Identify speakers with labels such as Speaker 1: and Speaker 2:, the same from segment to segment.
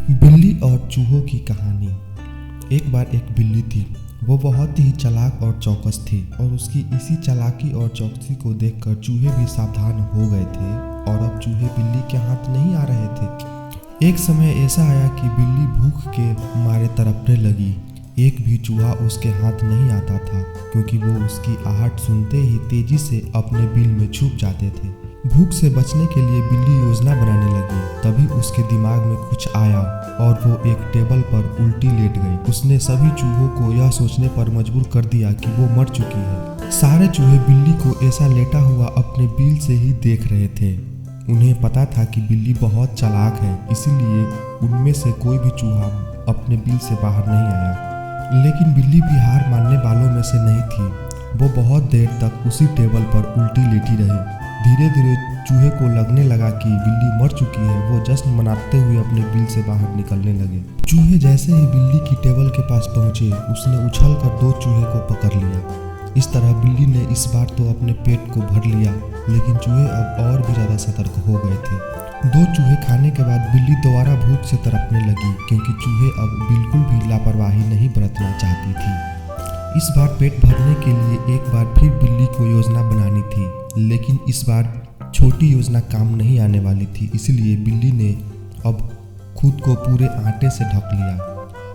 Speaker 1: बिल्ली और चूहों की कहानी। एक बार एक बिल्ली थी। वो बहुत ही चालाक और चौकस थी और उसकी इसी चालाकी और चौकसी को देखकर चूहे भी सावधान हो गए थे और अब चूहे बिल्ली के हाथ नहीं आ रहे थे। एक समय ऐसा आया कि बिल्ली भूख के मारे तड़पने लगी। एक भी चूहा उसके हाथ नहीं आता था क्योंकि वो उसकी आहट सुनते ही तेजी से अपने बिल में छुप जाते थे। भूख से बचने के लिए बिल्ली योजना बनाने लगी। तभी उसके दिमाग में कुछ आया और वो एक टेबल पर उल्टी लेट गई। उसने सभी चूहों को यह सोचने पर मजबूर कर दिया कि वो मर चुकी है। सारे चूहे बिल्ली को ऐसा लेटा हुआ अपने बिल से ही देख रहे थे। उन्हें पता था कि बिल्ली बहुत चालाक है, इसीलिए उनमें से कोई भी चूहा अपने बिल से बाहर नहीं आया। लेकिन बिल्ली भी हार मानने वालों में से नहीं थी। वो बहुत देर तक उसी टेबल पर उल्टी लेटी रही। धीरे धीरे चूहे को लगने लगा कि बिल्ली मर चुकी है। वो जश्न मनाते हुए अपने बिल से बाहर निकलने लगे। चूहे जैसे ही बिल्ली की टेबल के पास पहुंचे, उसने उछलकर 2 चूहे को पकड़ लिया। इस तरह बिल्ली ने इस बार तो अपने पेट को भर लिया, लेकिन चूहे अब और भी ज़्यादा सतर्क हो गए थे। 2 चूहे खाने के बाद बिल्ली दोबारा भूख से तड़पने लगी क्योंकि चूहे अब बिल्कुल भी लापरवाही नहीं बरतना चाहती थी। इस बार पेट भरने के लिए एक बार फिर बिल्ली को योजना बनानी थी, लेकिन इस बार छोटी योजना काम नहीं आने वाली थी। इसलिए बिल्ली ने अब खुद को पूरे आटे से ढक लिया।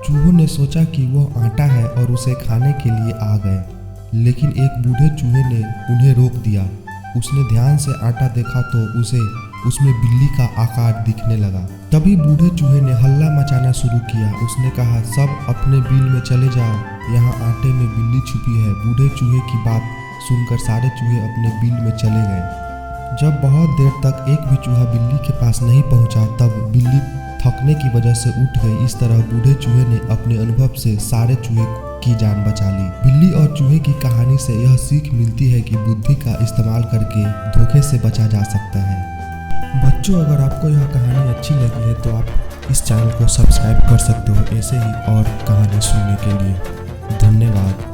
Speaker 1: चूहों ने सोचा कि वह आटा है और उसे खाने के लिए आ गए, लेकिन एक बूढ़े चूहे ने उन्हें रोक दिया। उसने ध्यान से आटा देखा तो उसे उसमें बिल्ली का आकार दिखने लगा। तभी बूढ़े चूहे ने हल्ला मचाना शुरू किया। उसने कहा, सब अपने बिल में चले जाओ, यहाँ आटे में बिल्ली छुपी है। बूढ़े चूहे की बात सुनकर सारे चूहे अपने बिल में चले गए। जब बहुत देर तक एक भी चूहा बिल्ली के पास नहीं पहुंचा, तब बिल्ली थकने की वजह से उठ गई। इस तरह बूढ़े चूहे ने अपने अनुभव से सारे चूहे की जान बचा ली। बिल्ली और चूहे की कहानी से यह सीख मिलती है कि बुद्धि का इस्तेमाल करके धोखे से बचा जा सकता है। बच्चों, अगर आपको यह कहानी अच्छी लगी है तो आप इस चैनल को सब्सक्राइब कर सकते हो ऐसे ही और कहानी सुनने के लिए। धन्यवाद।